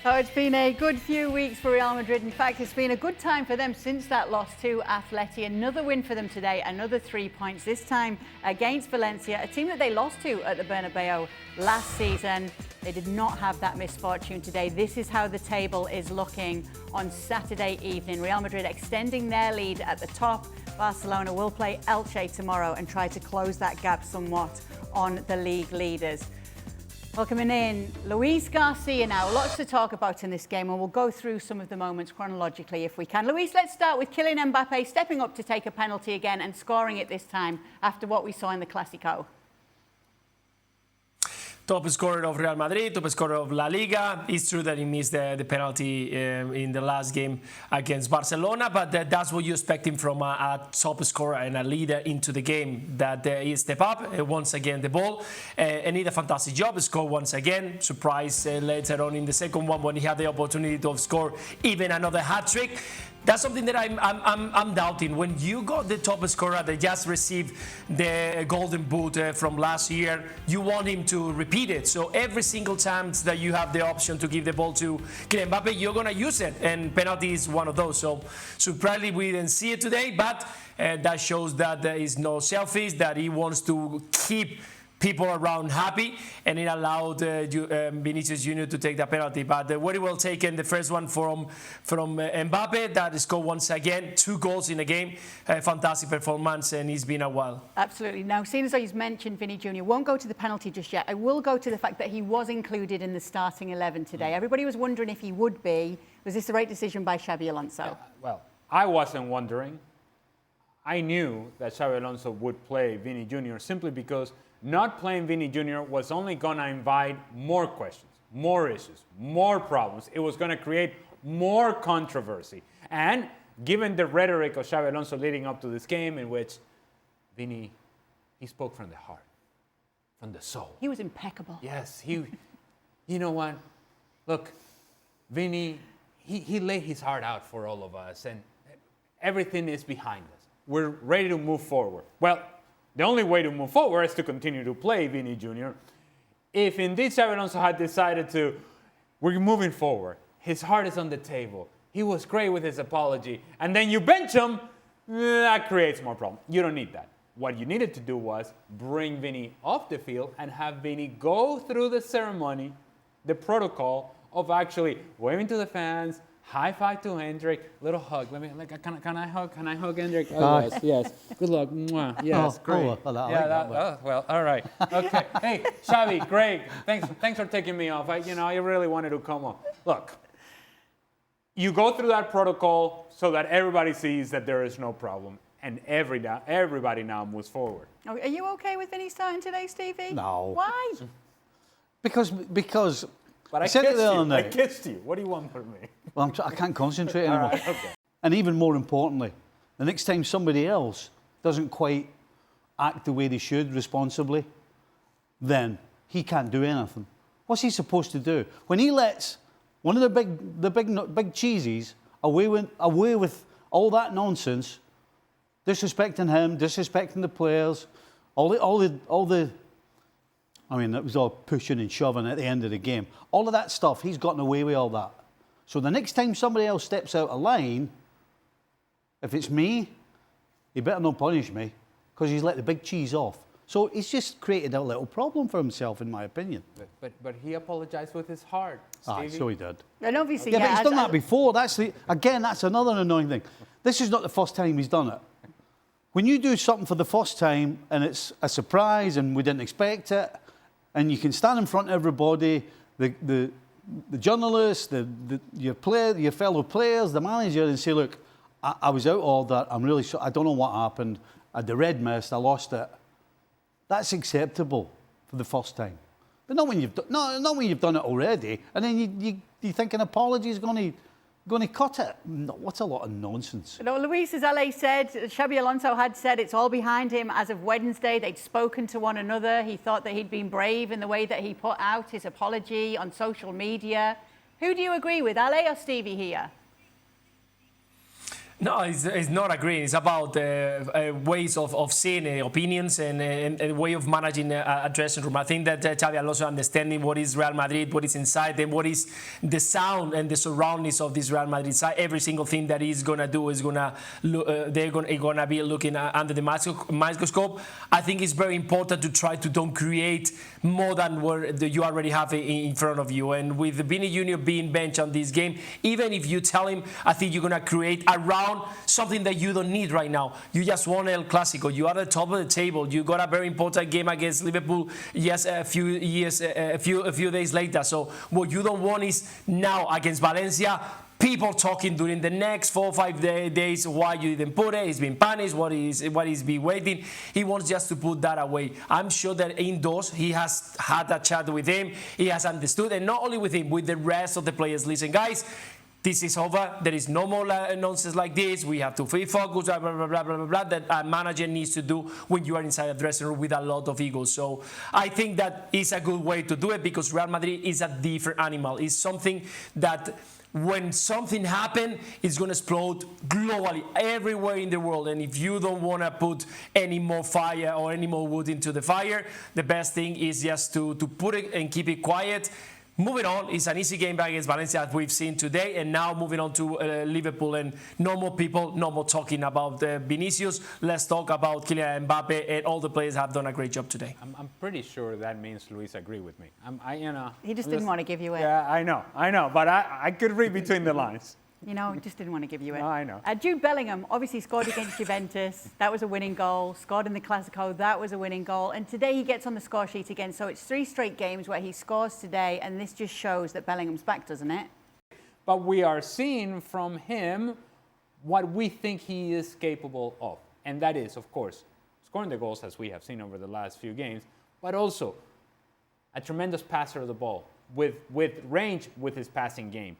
So it's been a good few weeks for Real Madrid. In fact, it's been a good time for them since that loss to Atleti. Another win for them today, another 3 points, this time against Valencia, a team that they lost to at the Bernabeu last season. They did not have that misfortune today. This is how the table is looking on Saturday evening. Real Madrid extending their lead at the top. Barcelona will play Elche tomorrow and try to close that gap somewhat on the league leaders. Welcoming in Luis Garcia now. Lots to talk about in this game, and we'll go through some of the moments chronologically if we can. Luis, let's start with Kylian Mbappe stepping up to take a penalty again and scoring it this time after what we saw in the Clásico. Top scorer of Real Madrid, top scorer of La Liga. It's true that he missed the penalty in the last game against Barcelona, but that's what you expect him from a top scorer and a leader into the game, that he step up once again the ball and did a fantastic job, score once again. Surprise later on in the second one when he had the opportunity to score even another hat-trick. That's something that I'm doubting. When you got the top scorer that just received the golden boot from last year, you want him to repeat it. So every single time that you have the option to give the ball to Kylian Mbappe, you're going to use it. And penalty is one of those. So surprisingly, we didn't see it today, but that shows that there is no selfish, that he wants to keep people around happy, and it allowed Vinicius Jr. to take the penalty. But very well taken, the first one from Mbappe, that scored once again, 2 goals in a game. Fantastic performance, and it's been a while. Absolutely. Now, seeing as though he's mentioned Vini Jr., won't go to the penalty just yet. I will go to the fact that he was included in the starting 11 today. Everybody was wondering if he would be. Was this the right decision by Xabi Alonso? Well, I wasn't wondering. I knew that Xabi Alonso would play Vini Jr. simply because not playing Vini Jr. was only going to invite more questions, more issues, more problems. It was going to create more controversy. And given the rhetoric of Xabi Alonso leading up to this game, in which Vini, he spoke from the heart, from the soul. He was impeccable. Yes, you know what? Look, Vini, he laid his heart out for all of us, and everything is behind us. We're ready to move forward. Well, the only way to move forward is to continue to play Vini Jr. If indeed Xabi Alonso had decided to, we're moving forward, his heart is on the table, he was great with his apology, and then you bench him, that creates more problems. You don't need that. What you needed to do was bring Vini off the field and have Vini go through the ceremony, the protocol of actually waving to the fans, high five to Hendrik, little hug. Can I hug Hendrik? Oh, yes. Good luck. Mwah. Yes, great. Well, all right. Okay. Hey, Xavi, great. Thanks for taking me off. I really wanted to come on. Look, you go through that protocol so that everybody sees that there is no problem, and everybody now moves forward. Are you okay with Vini starting today, Stevie? No. Why? Because. But I kissed you. What do you want from me? Well, I can't concentrate anymore. Right, okay. And even more importantly, the next time somebody else doesn't quite act the way they should responsibly, then he can't do anything. What's he supposed to do? When he lets one of the big cheesies away with all that nonsense, disrespecting him, disrespecting the players, I mean, it was all pushing and shoving at the end of the game. All of that stuff, he's gotten away with all that. So the next time somebody else steps out of line, if it's me, he better not punish me, because he's let the big cheese off. So he's just created a little problem for himself, in my opinion. But he apologized with his heart, Stevie. So he did. And obviously, but he's done that before. That's another annoying thing. This is not the first time he's done it. When you do something for the first time, and it's a surprise, and we didn't expect it, and you can stand in front of everybody, the journalists, your fellow players, the manager, and say, look, I was out all that. I'm really sorry. I don't know what happened. I had the red mist. I lost it. That's acceptable for the first time. But not when you've done it already, and then you think an apology is going to cut it. No, what's a lot of nonsense. No, Luis, as Ale said, Xabi Alonso had said it's all behind him as of Wednesday. They'd spoken to one another. He thought that he'd been brave in the way that he put out his apology on social media. Who do you agree with, Ale or Stevie here? No, it's not agreeing. It's about ways of seeing opinions and way of managing a dressing room. I think that Xabi Alonso understanding what is Real Madrid, what is inside, and what is the sound and the surroundings of this Real Madrid side. Every single thing that he's gonna do is gonna they're gonna be looking under the microscope. I think it's very important to try to don't create more than what you already have in front of you. And with Vini Jr. being benched on this game, even if you tell him, I think you're gonna create around something that you don't need right now. You just won El Clásico. You are at the top of the table. You got a very important game against Liverpool. Yes, a few days later. So what you don't want is now against Valencia, people talking during the next 4 or 5 days why you didn't put it. He's been punished. What is be waiting? He wants just to put that away. I'm sure that indoors he has had a chat with him. He has understood, and not only with him, with the rest of the players. Listen, guys. This is over. There is no more nonsense like this. We have to free focus, blah, blah, blah, blah, blah, blah, that a manager needs to do when you are inside a dressing room with a lot of ego. So I think that is a good way to do it because Real Madrid is a different animal. It's something that when something happens, it's going to explode globally, everywhere in the world. And if you don't want to put any more fire or any more wood into the fire, the best thing is just to put it and keep it quiet. Moving on, it's an easy game back against Valencia as we've seen today, and now moving on to Liverpool, and no more people, no more talking about Vinicius. Let's talk about Kylian Mbappe, and all the players have done a great job today. I'm pretty sure that means Luis agree with me. He just didn't want to give you it. Yeah, I know, but I could read between the lines. You know, just didn't want to give you it. No, I know. Jude Bellingham obviously scored against Juventus. That was a winning goal. Scored in the Clásico. That was a winning goal. And today he gets on the score sheet again. So it's 3 straight games where he scores today. And this just shows that Bellingham's back, doesn't it? But we are seeing from him what we think he is capable of. And that is, of course, scoring the goals as we have seen over the last few games, but also a tremendous passer of the ball with range with his passing game.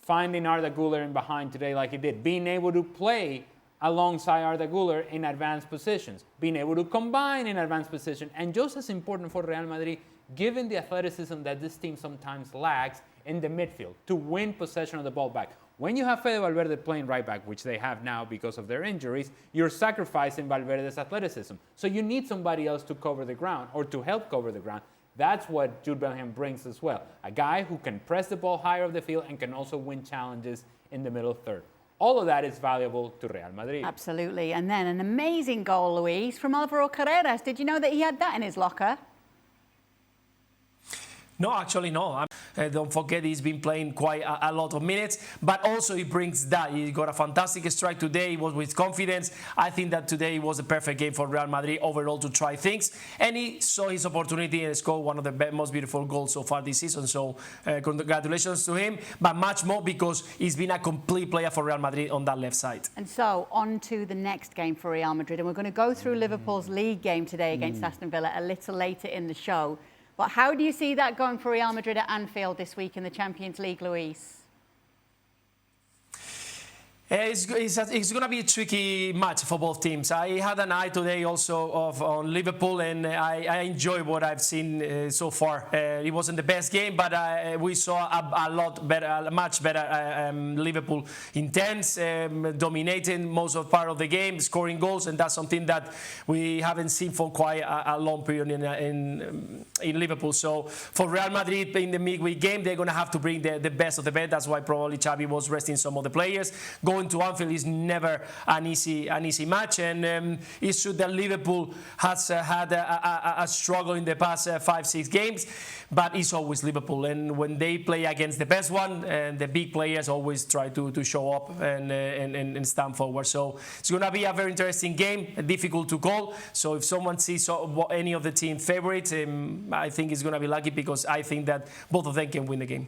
Finding Arda Güler in behind today like he did. Being able to play alongside Arda Güler in advanced positions. Being able to combine in advanced position. And just as important for Real Madrid, given the athleticism that this team sometimes lacks in the midfield, to win possession of the ball back. When you have Fede Valverde playing right back, which they have now because of their injuries, you're sacrificing Valverde's athleticism. So you need somebody else to cover the ground or to help cover the ground. That's what Jude Bellingham brings as well. A guy who can press the ball higher up the field and can also win challenges in the middle third. All of that is valuable to Real Madrid. Absolutely. And then an amazing goal, Luis, from Alvaro Carreras. Did you know that he had that in his locker? No, actually, no. Don't forget he's been playing quite a lot of minutes, but also he brings that. He got a fantastic strike today. He was with confidence. I think that today was a perfect game for Real Madrid overall to try things, and he saw his opportunity and scored one of the most beautiful goals so far this season. So congratulations to him, but much more because he's been a complete player for Real Madrid on that left side. And so on to the next game for Real Madrid, and we're going to go through Liverpool's league game today against Aston Villa a little later in the show. But how do you see that going for Real Madrid at Anfield this week in the Champions League, Luis? It's going to be a tricky match for both teams. I had an eye today also on Liverpool, and I enjoy what I've seen so far. It wasn't the best game, but we saw a much better Liverpool intense, dominating most of part of the game, scoring goals, and that's something that we haven't seen for quite a long period in Liverpool. So for Real Madrid in the midweek game, they're going to have to bring the best of the best. That's why probably Xavi was resting some of the players. Going to Anfield is never an easy match, and it's true that Liverpool has had a struggle in the past 5-6 games, but it's always Liverpool, and when they play against the best one, the big players always try to show up and stand forward. So it's going to be a very interesting game, difficult to call. So if someone sees any of the team favorites, I think it's going to be lucky because I think that both of them can win the game.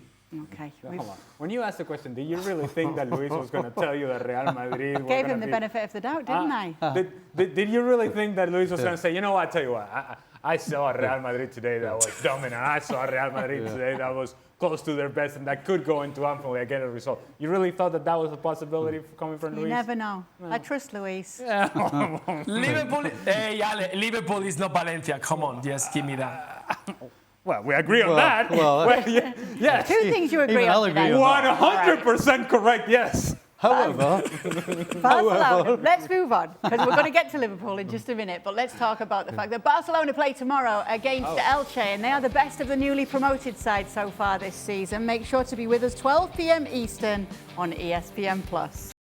Okay. Hold on. When you asked the question, did you really think that Luis was going to tell you that Real Madrid was Gave him the benefit of the doubt, didn't I? Did you really think that Luis was going to say, you know what, I tell you what, I saw Real Madrid today that was dominant. I saw Real Madrid today that was close to their best and that could go into Anfield and get a result. You really thought that that was a possibility coming from Luis? You never know. No. I trust Luis. Liverpool is not Valencia. Come on, just give me that. Well, we agree on that. Well, yeah. Two things you agree on today. 100% correct, yes. However, Barcelona. Let's move on, because we're going to get to Liverpool in just a minute. But let's talk about the fact that Barcelona play tomorrow against Elche, and they are the best of the newly promoted side so far this season. Make sure to be with us 12 p.m. Eastern on ESPN+.